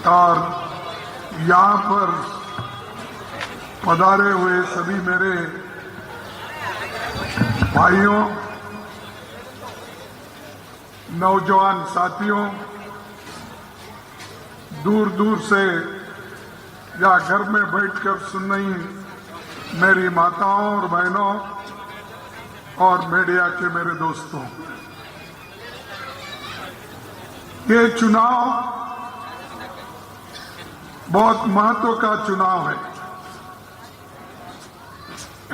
और यहाँ पर पधारे हुए सभी मेरे भाइयों, नौजवान साथियों, दूर दूर से या घर में बैठकर सुन रही मेरी माताओं और बहनों और मीडिया के मेरे दोस्तों, ये चुनाव बहुत महत्व का चुनाव है।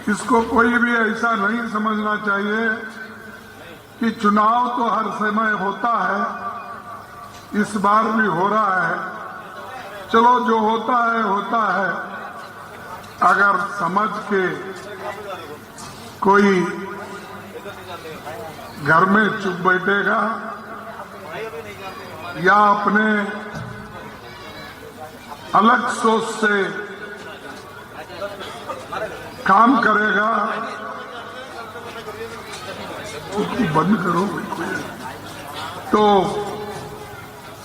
इसको कोई भी ऐसा नहीं समझना चाहिए कि चुनाव तो हर समय होता है, इस बार भी हो रहा है, चलो जो होता है। अगर समझ के कोई घर में चुप बैठेगा या अपने अलग सोच से काम करेगा, उसको बंद करो तो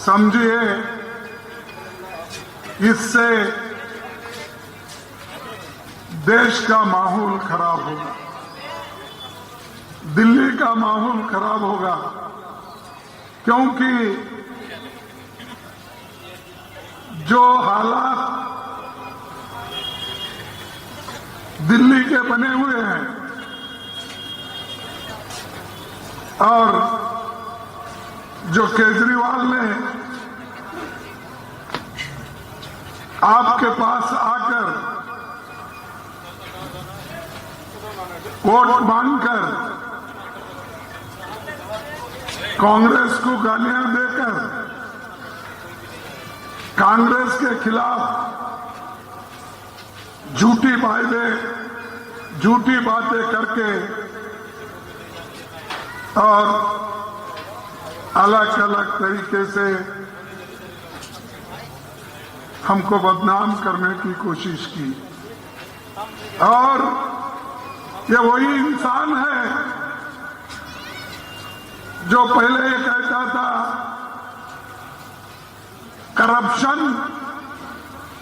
समझिए इससे देश का माहौल खराब होगा, दिल्ली का माहौल खराब होगा, क्योंकि जो हालात दिल्ली के बने हुए हैं और जो केजरीवाल ने आपके पास आकर वोट मांगकर कांग्रेस को गालियां देकर कांग्रेस के खिलाफ झूठी बातें करके और अलग अलग तरीके से हमको बदनाम करने की कोशिश की। और ये वही इंसान है जो पहले ये कहता था करप्शन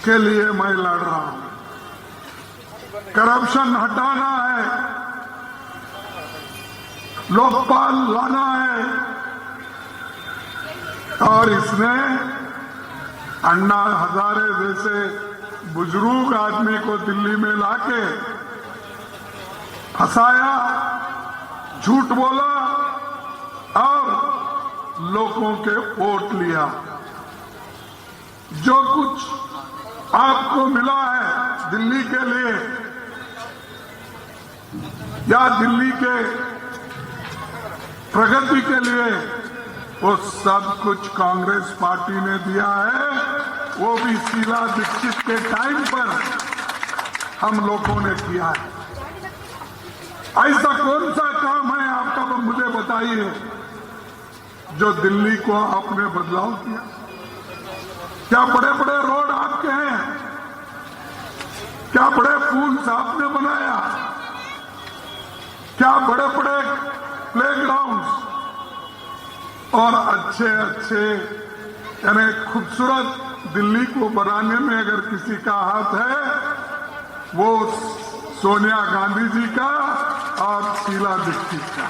के लिए मैं लड़ रहा हूं, करप्शन हटाना है, लोकपाल लाना है। और इसने अन्ना हजारे जैसे बुजुर्ग आदमी को दिल्ली में लाके फंसाया, झूठ बोला और लोगों के वोट लिया। जो कुछ आपको मिला है दिल्ली के लिए या दिल्ली के प्रगति के लिए, वो सब कुछ कांग्रेस पार्टी ने दिया है, वो भी शीला दीक्षित के टाइम पर हम लोगों ने किया है। ऐसा कौन सा काम है आपका, मुझे बताइए, जो दिल्ली को आपने बदलाव किया? क्या बड़े बड़े रोड आपके हैं? क्या बड़े पुल्स आपने बनाया? क्या बड़े बड़े प्लेग्राउंड्स और अच्छे यानी खूबसूरत दिल्ली को बनाने में अगर किसी का हाथ है, वो सोनिया गांधी जी का और शीला दीक्षित का।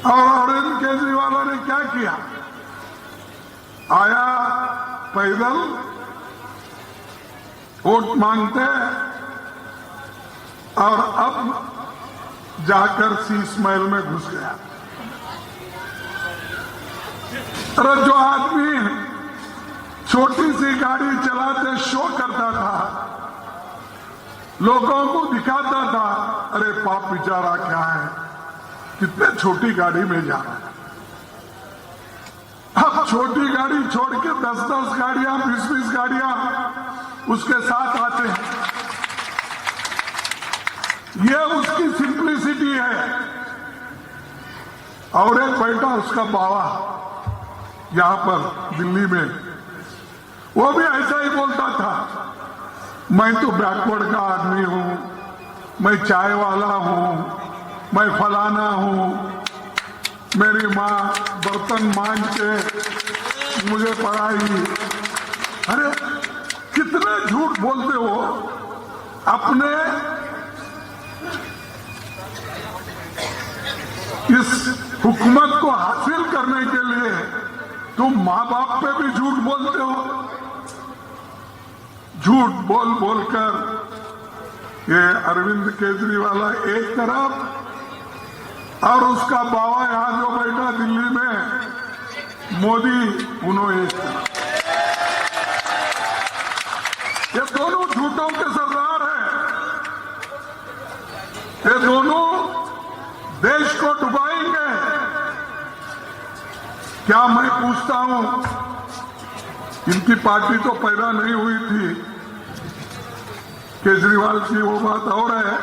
और अरविंद केजरीवाल ने क्या किया? आया पैदल वोट मांगते और अब जाकर शीश महल में घुस गया। अरे जो आदमी छोटी सी गाड़ी चलाते शो करता था, लोगों को दिखाता था, अरे पाप बेचारा क्या है, कितने छोटी गाड़ी में जा रहा है। अब छोटी गाड़ी छोड़ के 10-10 गाड़ियां, 20-20 गाड़ियां उसके साथ आते हैं। ये उसकी सिंप्लिसिटी है। और एक बैठा उसका बाबा यहां पर दिल्ली में, वो भी ऐसा ही बोलता था, मैं तो बैकवर्ड का आदमी हूं, मैं चाय वाला हूं, मैं फलाना हूं, मेरी माँ बर्तन मांज के मुझे पढ़ाई। अरे कितने झूठ बोलते हो। अपने इस हुकूमत को हासिल करने के लिए तुम माँ बाप पे भी झूठ बोलते हो। झूठ बोल बोलकर ये अरविंद केजरीवाल एक तरफ और उसका बाबा यहां जो बैठा दिल्ली में मोदी, उन्होंने एक तरफ। ये दोनों झूठों के सरदार हैं। ये दोनों देश को डुबाएंगे। क्या मैं पूछता हूं, इनकी पार्टी तो पैदा नहीं हुई थी, केजरीवाल की वो बात और है,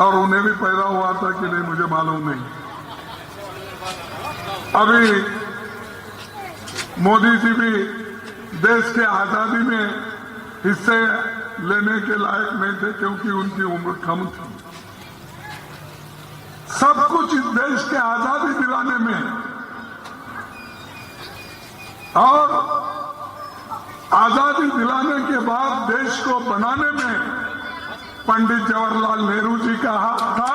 और उन्हें भी पैदा हुआ था कि नहीं मुझे मालूम नहीं। अभी मोदी जी भी देश के आजादी में हिस्से लेने के लायक नहीं थे क्योंकि उनकी उम्र कम थी। सब कुछ इस देश के आजादी दिलाने में और आजादी दिलाने के बाद देश को बनाने में पंडित जवाहरलाल नेहरू जी का हाथ था।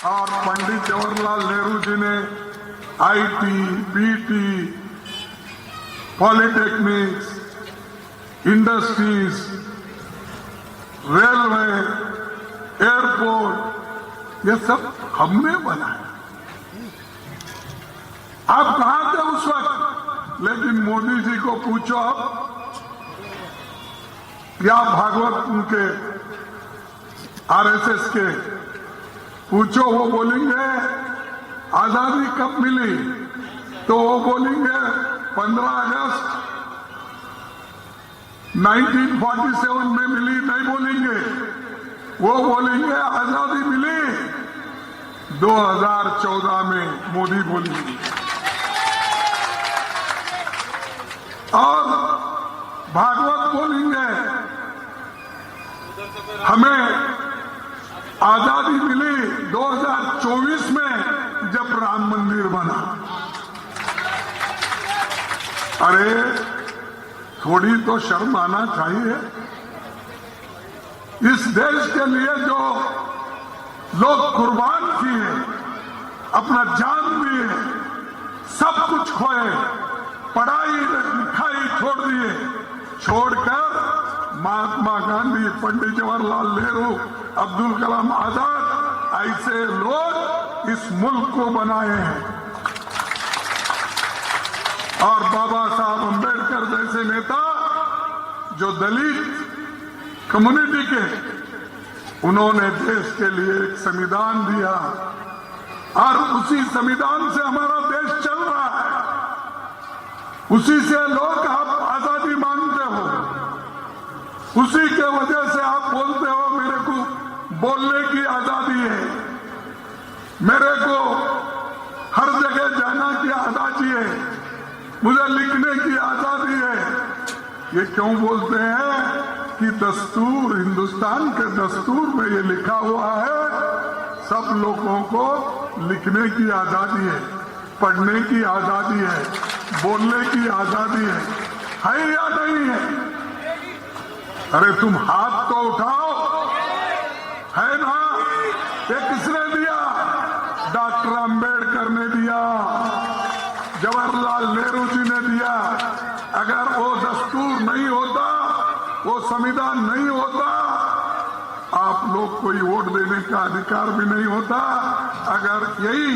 और पंडित जवाहरलाल नेहरू जी ने IT, BT, polytechnics, industries, railway, airport, ये सब हमने बनाया। आप कहां थे उस वक्त? लेकिन मोदी जी को पूछो अब, या भागवत उनके आरएसएस के पूछो, वो बोलेंगे आजादी कब मिली, तो वो बोलेंगे 15 अगस्त 1947 में मिली, नहीं बोलेंगे। वो बोलेंगे आजादी मिली 2014 में, मोदी बोलेंगे। और भागवत बोलेंगे हमें आजादी मिली 2024 में जब राम मंदिर बना। अरे थोड़ी तो शर्म आना चाहिए। इस देश के लिए जो लोग कुर्बान किए, अपना जान दिए, सब कुछ खोए, पढ़ाई लिखाई छोड़ दिए, छोड़कर महात्मा गांधी, पंडित जवाहरलाल नेहरू, अब्दुल कलाम आजाद, ऐसे लोग इस मुल्क को बनाए हैं। और बाबा साहब अंबेडकर जैसे नेता जो दलित कम्युनिटी के, उन्होंने देश के लिए एक संविधान दिया और उसी संविधान से हमारा देश चल रहा है। उसी से लोग आप आजादी मांगते हो, उसी के वजह से आप बोलते हो मेरे को बोलने की आजादी है, मेरे को हर जगह जाना की आजादी है, मुझे लिखने की आजादी है। ये क्यों बोलते हैं कि दस्तूर, हिंदुस्तान के दस्तूर में ये लिखा हुआ है सब लोगों को लिखने की आजादी है, पढ़ने की आजादी है, बोलने की आजादी है या नहीं है? अरे तुम हाथ तो उठाओ, है ना? ये किसने दिया? डॉक्टर अंबेडकर ने दिया, जवाहरलाल नेहरू जी ने दिया। अगर वो दस्तूर नहीं होता, वो संविधान नहीं होता, आप लोग कोई वोट देने का अधिकार भी नहीं होता। अगर यही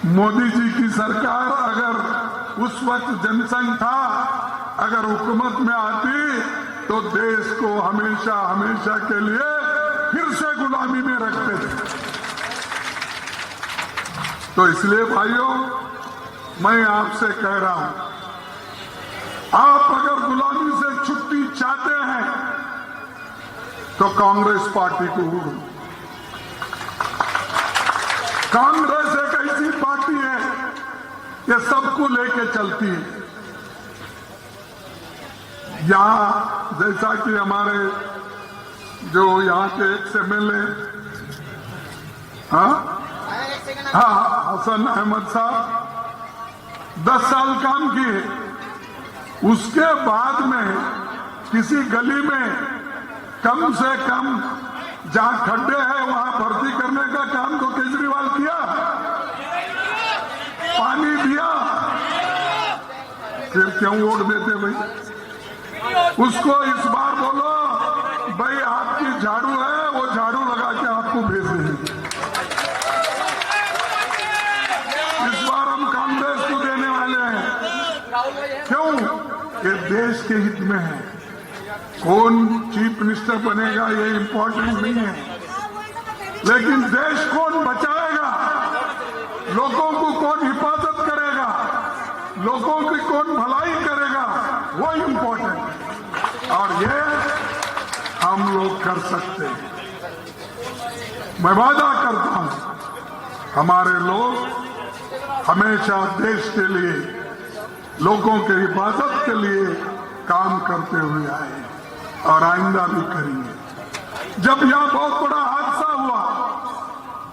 मोदी जी की सरकार अगर उस वक्त जनसंघ था, अगर हुकूमत में आती तो देश को हमेशा हमेशा के लिए फिर से गुलामी में रखते थे। तो इसलिए भाइयों, मैं आपसे कह रहा हूं, आप अगर गुलामी से छुट्टी चाहते हैं तो कांग्रेस पार्टी को कांग्रेस एक ऐसी पार्टी है ये सबको लेके चलती है। यहां जैसा कि हमारे जो यहां के एक्स एमएलए, हाँ हाँ, हसन अहमद साहब 10 साल काम किए, उसके बाद में किसी गली में कम से कम जहां खड्डे हैं वहां भर्ती करने का काम तो केजरीवाल किया, पानी दिया, फिर क्यों वोट देते भाई? उसको इस बार बोलो भाई आपकी झाड़ू है, वो झाड़ू लगा के आपको भेज देंगे। इस बार हम कांग्रेस को देने वाले हैं। क्यों? ये देश के हित में है। कौन चीफ मिनिस्टर बनेगा ये इंपॉर्टेंट नहीं है, लेकिन देश कौन बचाएगा, लोगों को कौन हिफाजत करेगा, लोगों की कौन भलाई करेगा, वो इंपॉर्टेंट है। और ये हम लोग कर सकते हैं। मैं वादा करता हूं, हमारे लोग हमेशा देश के लिए, लोगों के हिफाजत के लिए काम करते हुए आए और आइंदा भी करेंगे। जब यहां बहुत बड़ा हादसा हुआ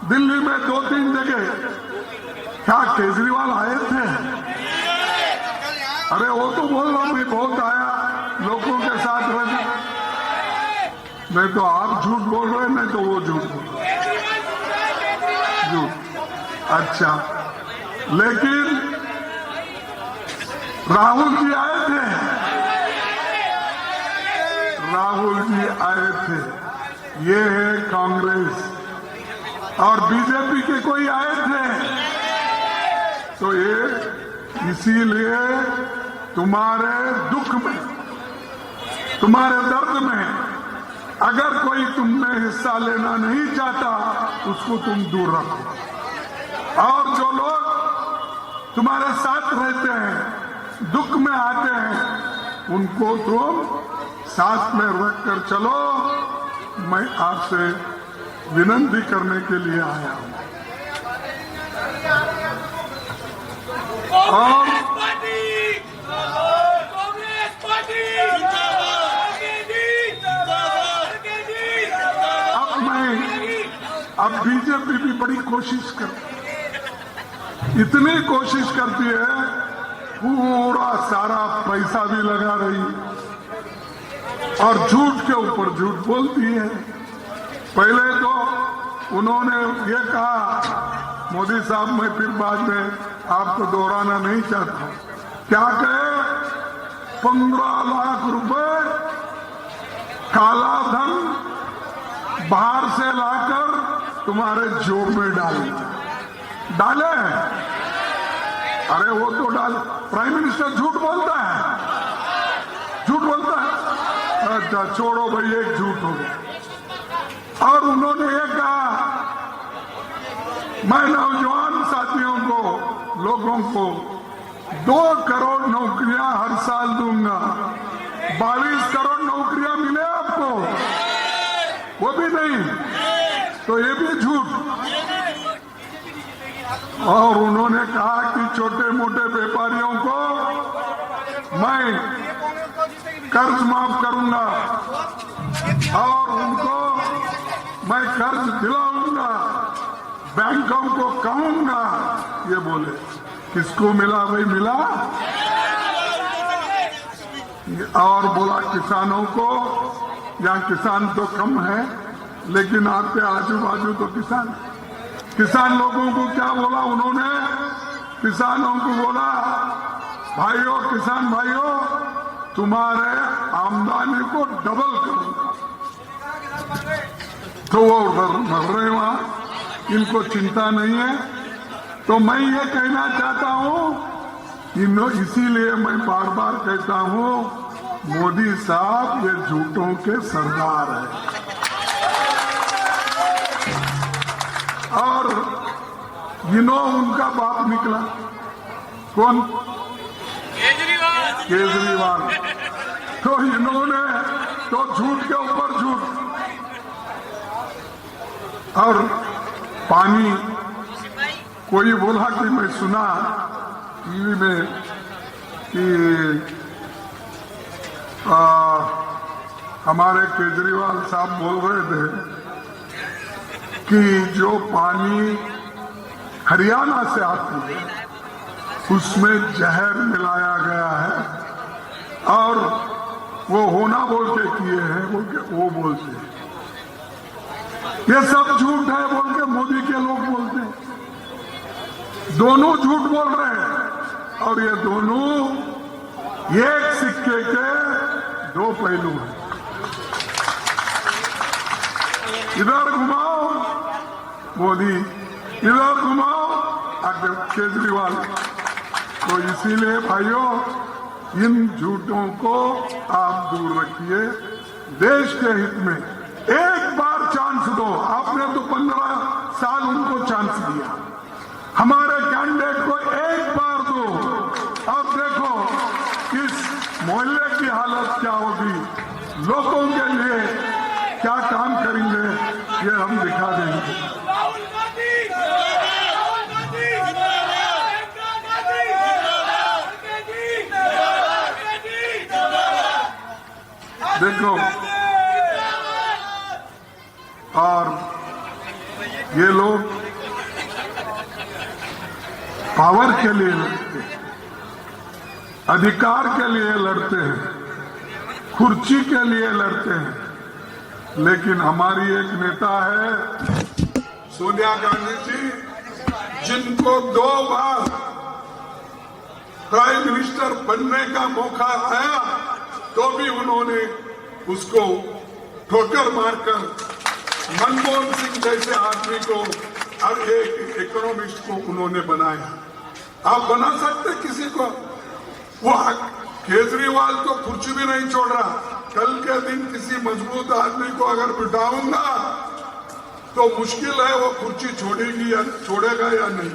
दिल्ली में 2-3 जगह, क्या केजरीवाल आए थे? अरे वो तो बोल रहा मैं बहुत आया, लोगों के साथ रह, नहीं तो आप झूठ बोल रहे, नहीं तो वो झूठ बोल रहे। झूठ। अच्छा, लेकिन राहुल जी आए थे, राहुल जी आए थे। ये है कांग्रेस। और बीजेपी के कोई आए थे, तो ये इसीलिए तुम्हारे दुख में, तुम्हारे दर्द में अगर कोई तुमने हिस्सा लेना नहीं चाहता, उसको तुम दूर रखो। और जो लोग तुम्हारे साथ रहते हैं, दुख में आते हैं, उनको तुम साथ में रखकर चलो। मैं आपसे विनती करने के लिए आया हूं। और अब बीजेपी भी बड़ी कोशिश इतनी कोशिश करती है, पूरा सारा पैसा भी लगा रही और झूठ के ऊपर झूठ बोलती है। पहले तो उन्होंने ये कहा, मोदी साहब, मैं फिर बाद में आपको दोहराना नहीं चाहता, क्या कहे, 15 लाख रुपए काला धन बाहर से लाकर तुम्हारे जोब में डाले। अरे वो तो प्राइम मिनिस्टर झूठ बोलता है, झूठ बोलता है। अच्छा छोड़ो भाई, एक झूठ हो गया। और उन्होंने ये कहा, मैं नौजवान साथियों को, लोगों को 2 करोड़ नौकरियां हर साल दूंगा। 22 करोड़ नौकरियां मिले आपको, वो भी नहीं, तो ये भी झूठ। और उन्होंने कहा कि छोटे मोटे व्यापारियों को मैं कर्ज माफ करूंगा और उनको मैं कर्ज दिलाऊंगा, बैंकों को कहूंगा। ये बोले, किसको मिला भाई? मिला। और बोला किसानों को, यहाँ किसान तो कम है, लेकिन आपके आजू बाजू तो किसान लोगों को क्या बोला उन्होंने? किसानों को बोला, भाइयों, किसान भाइयों, तुम्हारे आमदनी को डबल करूंगा। तो वो उधर मर रहे वहां, इनको चिंता नहीं है। तो मैं ये कहना चाहता हूं, इसीलिए मैं बार बार कहता हूं, मोदी साहब ये झूठों के सरदार है। और उनका बाप निकला कौन? केजरीवाल। तो इन्होंने तो झूठ के ऊपर झूठ। और पानी, कोई बोला कि मैं सुना टीवी में कि हमारे केजरीवाल साहब बोल रहे थे कि जो पानी हरियाणा से आती है, उसमें जहर मिलाया गया है और वो होना बोल के किए हैं, बोल के वो बोलते हैं। ये सब झूठ है बोल के मोदी के लोग बोलते हैं। दोनों झूठ बोल रहे हैं और ये दोनों एक सिक्के के दो पहलू हैं। इधर घुमाओ मोदी, इधर घुमाओ केजरीवाल। तो इसीलिए भाइयों, इन झूठों को आप दूर रखिए। देश के हित में एक बार चांस दो। आपने तो 15 साल उनको चांस दिया, हमारे कैंडिडेट को एक बार दो। अब देखो इस मोहल्ले की हालत क्या होगी, लोगों के लिए क्या काम करेंगे, ये हम दिखा देंगे। देखो, और ये लोग पावर के लिए लड़ते हैं, अधिकार के लिए लड़ते हैं, कुर्सी के लिए लड़ते हैं। लेकिन हमारी एक नेता है सोनिया गांधी जी, जिनको 2 बार प्राइम मिनिस्टर बनने का मौका आया तो भी उन्होंने उसको ठोकर मारकर मनमोहन सिंह जैसे आदमी को और एक इकोनॉमिस्ट को उन्होंने बनाया। आप बना सकते किसी को? वो केजरीवाल तो कुर्सी भी नहीं छोड़ रहा। कल के दिन किसी मजबूत आदमी को अगर बिठाऊंगा तो मुश्किल है वो कुर्सी छोड़ेगी या छोड़ेगा या नहीं।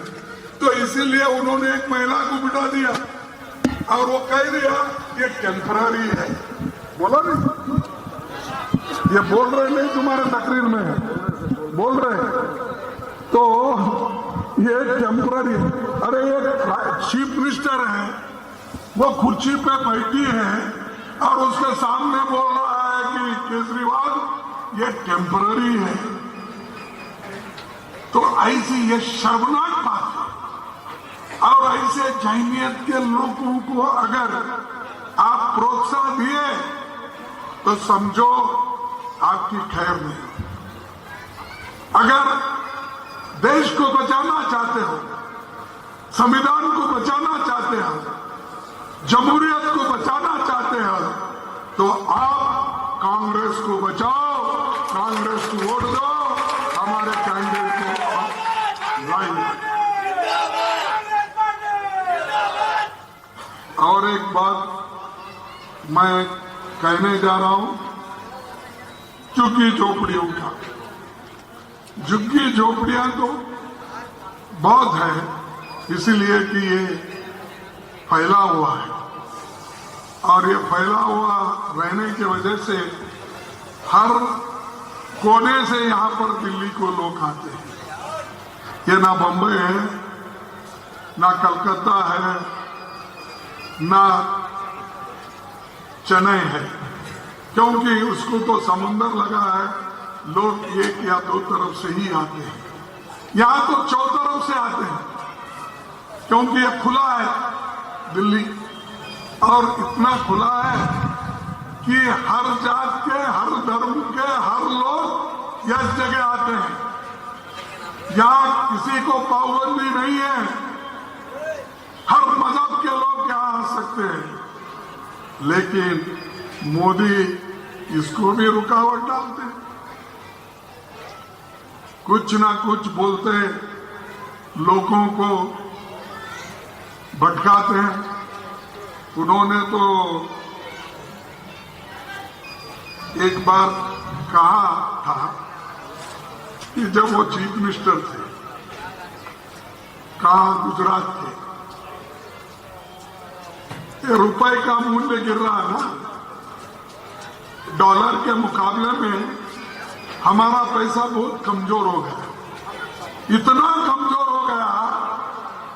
तो इसीलिए उन्होंने एक महिला को बिठा दिया और वो कह दिया ये टेम्पररी है। बोला नहीं, ये बोल रहे नहीं, तुम्हारे तकरीर में बोल रहे। तो ये टेम्पररी, अरे एक चीफ मिनिस्टर है, वो कुर्सी पे बैठी है और उसके सामने बोल रहा है कि केजरीवाल ये टेम्पररी है। तो ऐसी ये शर्मनाक बात है। और ऐसे जहनीत के लोगों को अगर आप प्रोत्साहन दिए तो समझो आपकी खैर नहीं। अगर देश को बचाना चाहते हो, संविधान को बचाना चाहते हो, जमहूरियत को बचाना चाहते हो, तो आप कांग्रेस को बचाओ, कांग्रेस को वोट दो, हमारे कैंडिडेट को लाइन। और एक बात मैं कहने जा रहा हूं, झुग्गी झोपड़ियों का। झुग्गी झोपड़ियां तो बहुत है, इसलिए कि ये फैला हुआ है और ये फैला हुआ रहने की वजह से हर कोने से यहां पर दिल्ली को लोग आते हैं। ये ना बंबई है, ना कलकत्ता है, ना चेन्नई है, क्योंकि उसको तो समुंदर लगा है। लोग एक या 2 तरफ से ही आते हैं, यहां तो 4 तरफ से आते हैं, क्योंकि ये खुला है दिल्ली, और इतना खुला है कि हर जात के, हर धर्म के, हर लोग इस जगह आते हैं। यहां किसी को पाबंदी नहीं है, हर मजहब के लोग यहां आ सकते हैं। लेकिन मोदी इसको भी रुकावट डालते हैं, कुछ ना कुछ बोलते हैं, लोगों को भटकाते हैं। उन्होंने तो एक बार कहा था कि जब वो चीफ मिनिस्टर थे, कहा गुजरात के, ये रुपए का मूल्य गिर रहा है ना, डॉलर के मुकाबले में हमारा पैसा बहुत कमजोर हो गया, इतना कमजोर हो गया,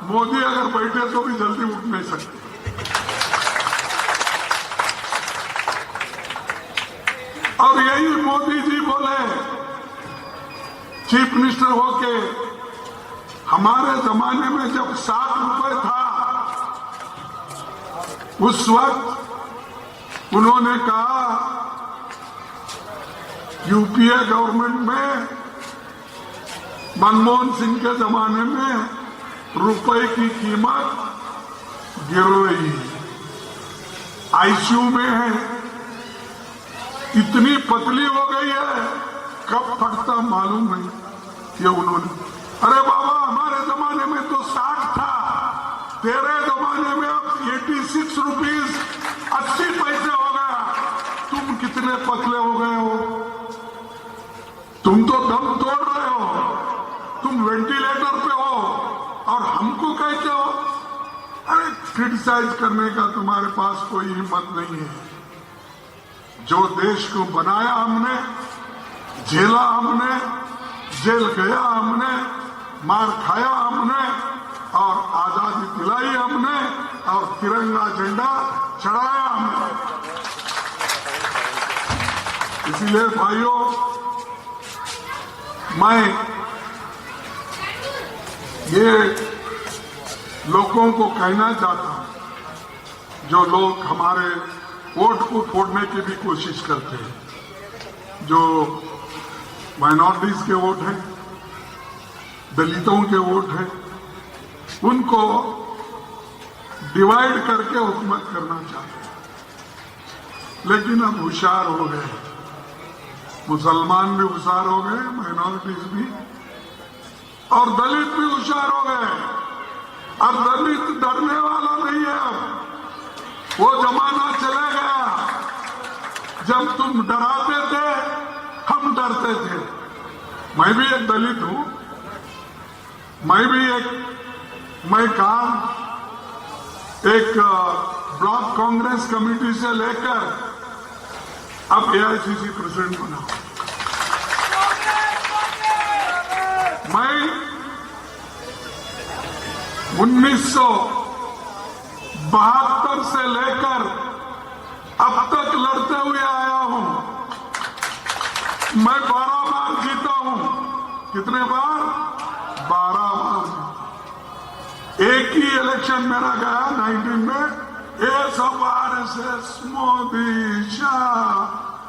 मोदी अगर बैठे तो भी जल्दी उठ नहीं सकते। और यही मोदी जी बोले चीफ मिनिस्टर होके, हमारे जमाने में जब 60 रुपए था, उस वक्त उन्होंने कहा यूपीए गवर्नमेंट में मनमोहन सिंह के जमाने में रुपए की कीमत गिर रही है, आईसीयू में है, इतनी पतली हो गई है, कब फटता मालूम नहीं। ये उन्होंने, अरे बाबा हमारे जमाने में तो 60 था, तेरे जमाने में अब 86 रुपीज 80 पैसे हो गया, तुम कितने पतले हो गए हो, तुम तो दम तोड़ रहे हो, तुम वेंटिलेटर पे हो और हमको कहते हो। अरे क्रिटिसाइज करने का तुम्हारे पास कोई हिम्मत नहीं है। जो देश को बनाया हमने, झेला हमने, जेल गया हमने, मार खाया हमने और आजादी दिलाई हमने और तिरंगा झंडा चढ़ाया हमने। इसीलिए भाइयों, मैं ये लोगों को कहना चाहता हूं, जो लोग हमारे वोट को फोड़ने की भी कोशिश करते हैं, जो माइनॉरिटीज के वोट हैं, दलितों के वोट हैं, उनको डिवाइड करके हुकूमत करना चाहते हैं। लेकिन अब होशियार हो गए, मुसलमान भी होशियार हो गए, माइनॉरिटीज भी, और दलित भी होशियार हो गए। अब दलित डरने वाला नहीं है। अब वो जमाना चला गया जब तुम डराते थे, हम डरते थे। मैं भी एक दलित हूं, मैं काम एक ब्लॉक कांग्रेस कमेटी से लेकर अब एआईसीसी प्रेसिडेंट बना। मैं 1972 से लेकर अब तक लड़ते हुए आया हूं। मैं 12 बार जीता हूं। कितने बार? 12 बार। एक ही इलेक्शन मेरा गया 19 में, ये सब आरएसएस, मोदी, शाह,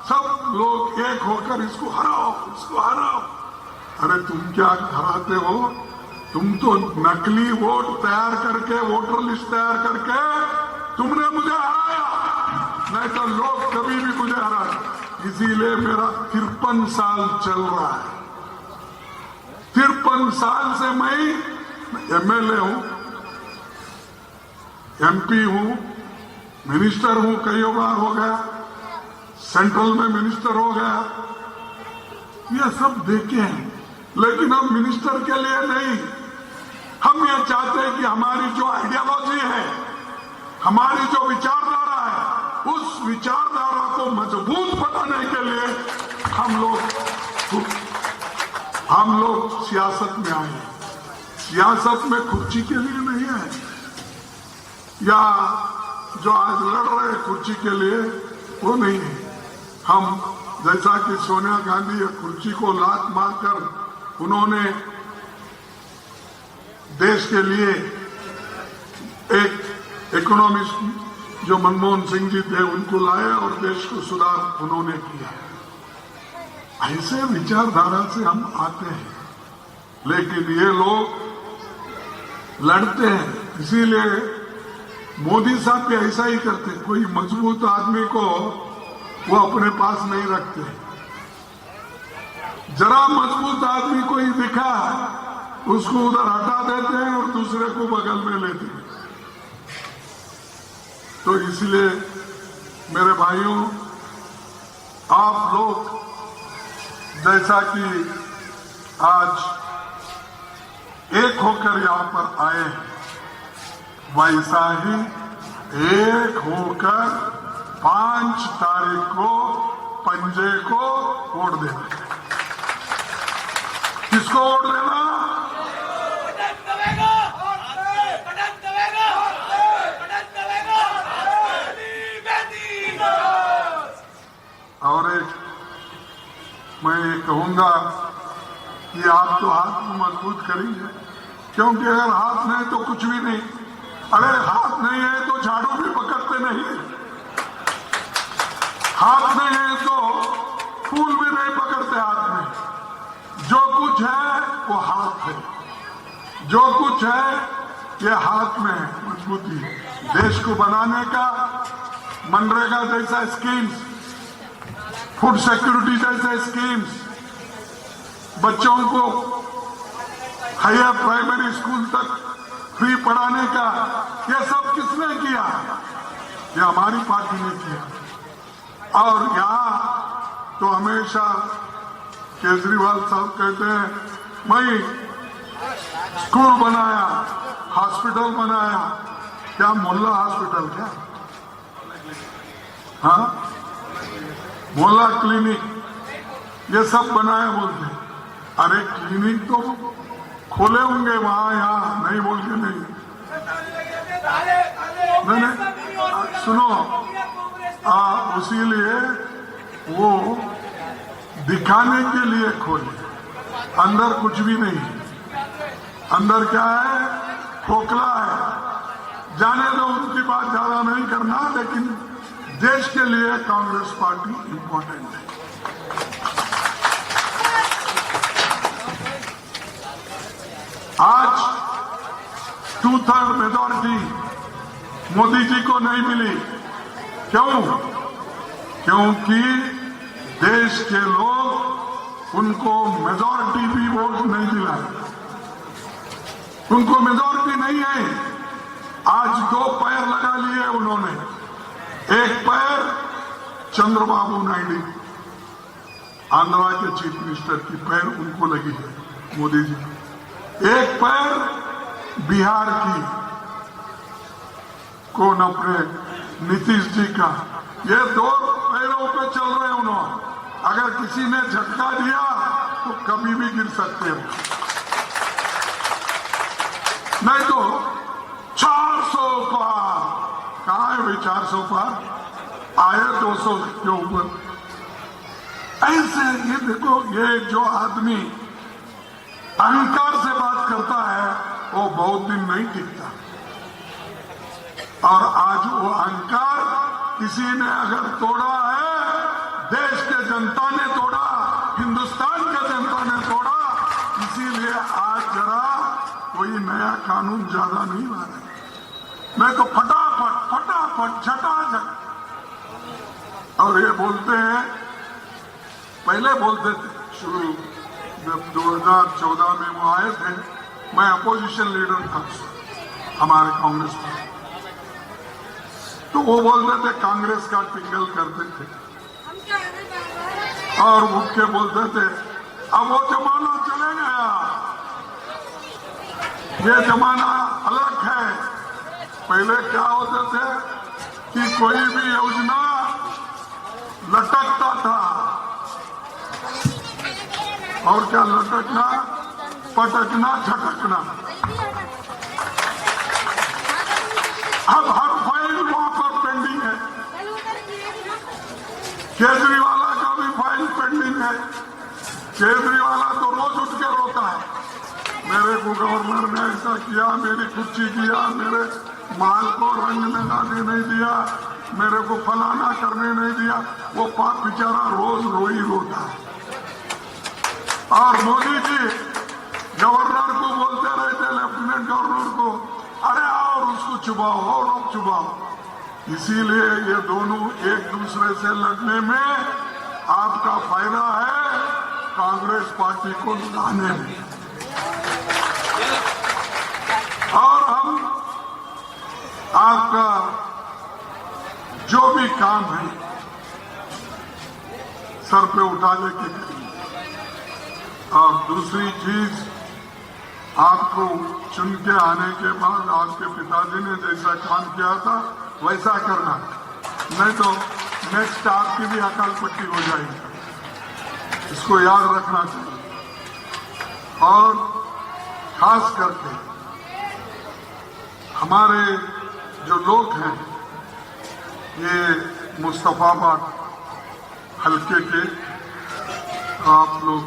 सब लोग एक होकर इसको हराओ, इसको हराओ। अरे तुम क्या हराते हो? तुम तो नकली वोट तैयार करके, वोटर लिस्ट तैयार करके तुमने मुझे हराया, नहीं तो लोग कभी भी मुझे हराए। इसीलिए मेरा 53 साल चल रहा है। 53 साल से मैं एमएलए हूं, एमपी हूं, मिनिस्टर हूं, कई बार हो गया, सेंट्रल में मिनिस्टर हो गया, ये सब देखे हैं। लेकिन हम मिनिस्टर के लिए नहीं, हम ये चाहते हैं कि हमारी जो आइडियोलॉजी है, हमारी जो विचारधारा है, उस विचारधारा को मजबूत बनाने के लिए हम लोग सियासत में आए हैं। सियासत में कुर्सी के लिए नहीं है, या जो आज लड़ रहे कुर्सी के लिए, वो नहीं है। हम जैसा कि सोनिया गांधी कुर्सी को लात मारकर उन्होंने देश के लिए एक इकोनॉमिस्ट जो मनमोहन सिंह जी थे उनको लाए और देश को सुधार उन्होंने किया। ऐसे विचारधारा से हम आते हैं, लेकिन ये लोग लड़ते हैं। इसीलिए मोदी साहब भी ऐसा ही करते, कोई मजबूत आदमी को वो अपने पास नहीं रखते। जरा मजबूत आदमी कोई दिखा, उसको उधर हटा देते हैं और दूसरे को बगल में लेते हैं। तो इसलिए मेरे भाइयों, आप लोग जैसा कि आज एक होकर यहां पर आए हैं, वैसा ही एक होकर 5 तारीख को पंजे को वोट देना। किसको वोट देना? और एक मैं कहूंगा कि आप तो हाथ मजबूत करेंगे, क्योंकि अगर हाथ नहीं तो कुछ भी नहीं। अरे हाथ नहीं है तो झाड़ू भी पकड़ते नहीं, हाथ नहीं है तो फूल भी नहीं पकड़ते हाथ में। जो कुछ है वो हाथ है, जो कुछ है ये हाथ में है मजबूती। देश को बनाने का मनरेगा जैसा स्कीम्स, फूड सिक्योरिटी जैसे स्कीम्स, बच्चों को हायर प्राइमरी स्कूल तक फ्री पढ़ाने का, ये सब किसने किया? ये हमारी पार्टी ने किया। और यहां तो हमेशा केजरीवाल साहब कहते हैं मैं स्कूल बनाया, हॉस्पिटल बनाया। क्या मोहल्ला हॉस्पिटल क्या? हाँ, मोहल्ला क्लिनिक ये सब बनाया बोलते हैं। अरे क्लिनिक तो खोले होंगे वहां, यहां नहीं बोल के नहीं। मैंने सुनो, उसीलिए वो दिखाने के लिए खोले, अंदर कुछ भी नहीं। अंदर क्या है? खोखला है। जाने दो, उनकी बात ज्यादा नहीं करना, लेकिन देश के लिए कांग्रेस पार्टी इंपॉर्टेंट है। आज 2/3 मेजॉरिटी मोदी जी को नहीं मिली। क्यों? क्योंकि देश के लोग उनको मेजॉरिटी भी वोट नहीं दिलाए, उनको मेजॉरिटी नहीं है। आज 2 पैर लगा लिए उन्होंने। एक पैर चंद्रबाबू नायडू, आंध्रा के चीफ मिनिस्टर की पैर उनको लगी है मोदी जी की। एक पैर बिहार की कौन अपने नीतीश जी का। ये 2 पैरों पे चल रहे हैं उन्होंने। अगर किसी ने झटका दिया तो कभी भी गिर सकते हो। नहीं तो 400 पार, कहाँ है भाई 400 पार? आए 200 के ऊपर। ऐसे ये देखो, ये जो आदमी अहंकार से बात करता है वो बहुत दिन नहीं टिकता। और आज वो अहंकार किसी ने अगर तोड़ा है, देश के जनता ने तोड़ा, हिंदुस्तान के जनता ने तोड़ा। इसीलिए आज जरा कोई नया कानून ज्यादा नहीं ला रहे, मैं तो फटाफट झटाझट। और ये बोलते हैं, पहले बोलते थे शुरू जब 2014 में वो आए थे, मैं अपोजिशन लीडर था हमारे कांग्रेस में, तो वो बोलते थे कांग्रेस का टिंगल करते थे और उठ के बोलते थे अब वो जमाना चले गया, ये जमाना अलग है। पहले क्या होते थे कि कोई भी योजना लटकता था, और क्या लटकना, पटकना, झटकना। अब हर फाइल वहां पर पेंडिंग है। केजरीवाल का भी फाइल पेंडिंग है। केजरीवाल तो रोज उठ के रोता है, मेरे को गवर्नर ने ऐसा किया, मेरी कुर्सी किया, मेरे माल को रंग लगाने नहीं दिया, मेरे को फलाना करने नहीं दिया। वो पाप बेचारा रोज रोई रोता है। और मोदी जी गवर्नर को बोलते रहते, लेफ्टिनेंट गवर्नर को, अरे और उसको चुबाओ और चुबाओ। इसीलिए ये दोनों एक दूसरे से लड़ने में आपका फायदा है, कांग्रेस पार्टी को लाने में। और हम आपका जो भी काम है सर पे उठा लेके करेंगे। और दूसरी चीज, आपको चुन के आने के बाद आपके पिताजी ने जैसा काम किया था वैसा करना, नहीं तो नेक्स्ट आपकी भी अकाल पट्टी हो जाएगी। इसको याद रखना चाहिए। और खास करके हमारे जो लोग हैं, ये मुस्तफाबाद हल्के के, आप लोग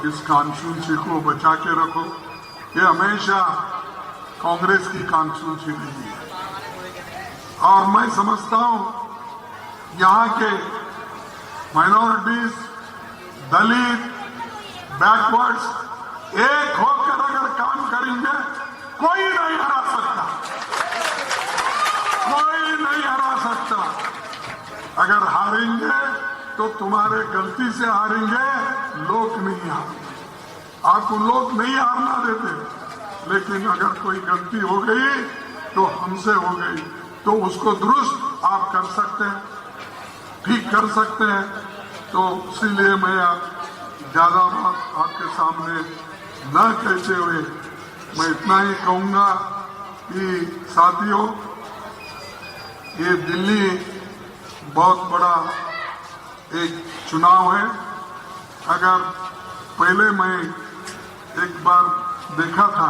इस कॉन्स्टिट्यूंसी को बचा के रखो। ये हमेशा कांग्रेस की कांक्षी रही है। और मैं समझता हूं यहां के माइनॉरिटीज, दलित, बैकवर्ड्स एक होकर अगर काम करेंगे कोई नहीं हरा सकता, कोई नहीं हरा सकता। अगर हारेंगे तो तुम्हारे गलती से हारेंगे, लोग नहीं हारेंगे। आपको लोग नहीं हारना देते, लेकिन अगर कोई गलती हो गई तो हमसे हो गई, तो उसको दुरुस्त आप कर सकते हैं, ठीक कर सकते हैं। तो इसीलिए मैं ज्यादा बात आपके सामने न कहते हुए मैं इतना ही कहूंगा कि साथियों, ये दिल्ली बहुत बड़ा एक चुनाव है। अगर पहले मैं एक बार देखा था,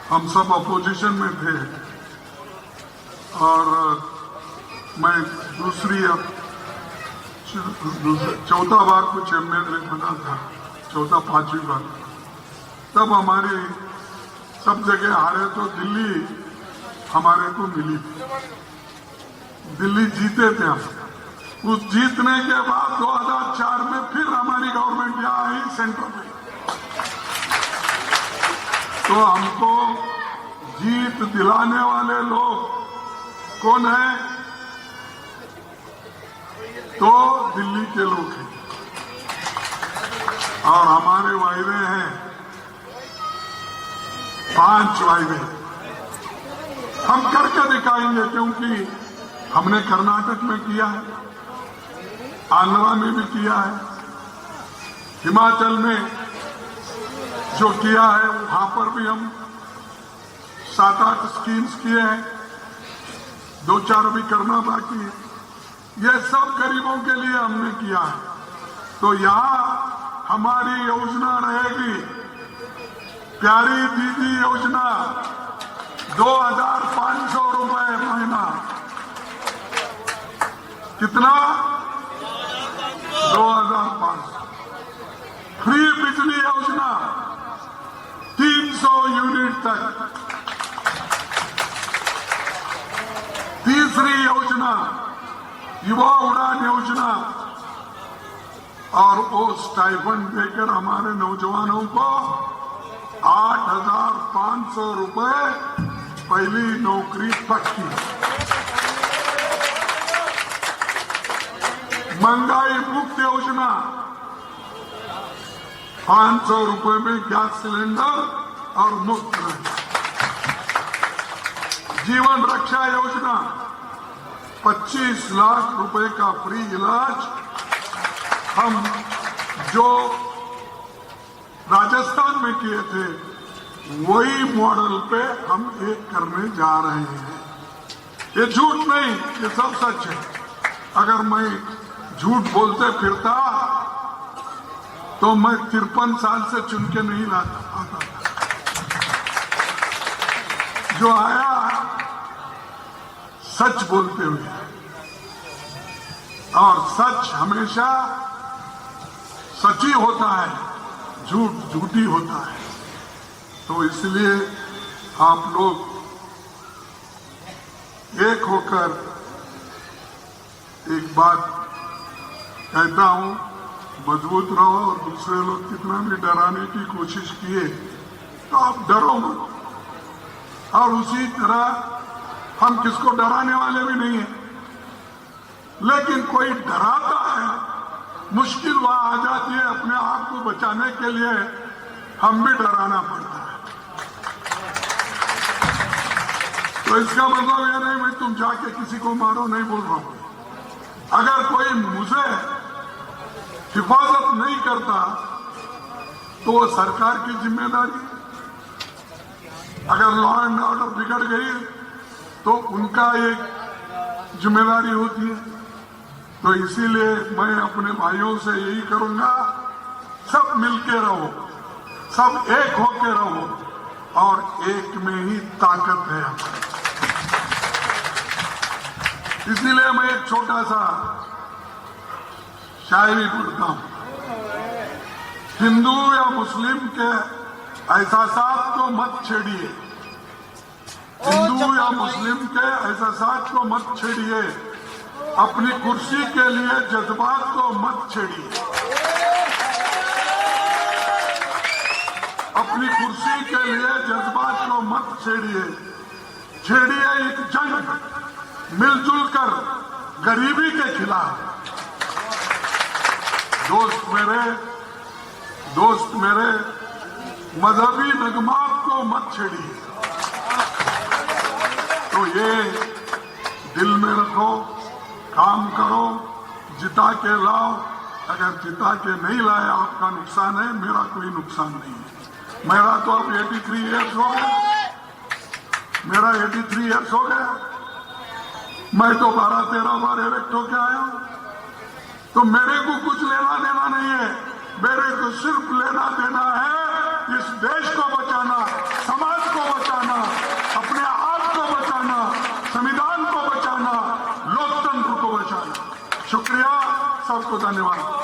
हम सब अपोजिशन में थे और मैं चौथा बार कुछ एमएलए बना था, चौथा पांचवी बार। तब हमारी सब जगह हारे तो दिल्ली हमारे को मिली थी, दिल्ली जीते थे हम। उस जीतने के बाद 2004 में फिर हमारी गवर्नमेंट यहाँ आई सेंटर में, तो हमको जीत दिलाने वाले लोग कौन है? तो दिल्ली के लोग हैं। और हमारे वायदे हैं 5 वायदे हम करके दिखाएंगे, क्योंकि हमने कर्नाटक में किया है, आंध्रा में भी किया है, हिमाचल में जो किया है वहां पर भी हम 7-8 स्कीम्स किए हैं, 2-4 अभी करना बाकी है। ये सब गरीबों के लिए हमने किया है। तो यहां हमारी योजना रहेगी, प्यारी दीदी योजना, 2500 रुपए महीना। कितना? 2500। फ्री बिजली योजना 300 यूनिट तक। तीसरी योजना युवा उड़ान योजना, और वो स्टाइपेंड देकर हमारे नौजवानों को 8,500 रुपए पहली नौकरी पक्की। महंगाई मुक्त योजना, 500 रुपए में गैस सिलेंडर और मुफ्त रहे। जीवन रक्षा योजना, 25 लाख रुपए का फ्री इलाज। हम जो राजस्थान में किए थे वही मॉडल पे हम एक करने जा रहे हैं। ये झूठ नहीं, ये सब सच है। अगर मैं झूठ बोलते फिरता तो मैं 53 साल से चुन के नहीं लाता आता था। जो आया सच बोलते हुए, और सच हमेशा सच ही होता है, झूठ झूठी होता है। तो इसलिए आप लोग एक होकर, एक बात कहता हूं, मजबूत रहो। और दूसरे लोग कितना भी डराने की कोशिश किए तो आप डरो मत। और उसी तरह हम किसको डराने वाले भी नहीं है, लेकिन कोई डराता है, मुश्किल वहां आ जाती है। अपने आप को बचाने के लिए हम भी डराना पड़ता है। तो इसका मतलब यह नहीं भाई तुम जाके किसी को मारो, नहीं बोल रहा हूं। अगर कोई मुझे हिफाजत नहीं करता तो वो सरकार की जिम्मेदारी। अगर लॉ एंड ऑर्डर बिगड़ गई तो उनका एक जिम्मेदारी होती है। तो इसीलिए मैं अपने भाइयों से यही करूंगा, सब मिलके रहो, सब एक होके रहो, और एक में ही ताकत है। इसीलिए मैं एक छोटा सा शायरी पढ़ता हूं। हिंदू या मुस्लिम के एहसासात को मत छेड़िए, हिंदू या मुस्लिम के एहसासात को मत छेड़िए, अपनी कुर्सी के लिए जज्बात को मत छेड़िए, अपनी कुर्सी के लिए जज्बात को मत छेड़िए। छेड़िए एक जंग मिलजुल कर गरीबी के खिलाफ। दोस्त मेरे मजहबी नगमात को मत छेड़िए। तो ये दिल में रखो, काम करो, जिता के लाओ। अगर जिता के नहीं लाए आपका नुकसान है, मेरा कोई नुकसान नहीं है। मेरा तो अब 83 ईयर्स हो गया, मेरा 83 ईयर्स हो गया। मैं तो 12-13 बार इलेक्ट होके आया हूं। तो मेरे को कुछ लेना देना नहीं है, मेरे को सिर्फ लेना देना है इस देश को बचाना, समाज को बचाना, अपने आप को बचाना, संविधान को बचाना, लोकतंत्र को बचाना। शुक्रिया, सबको धन्यवाद।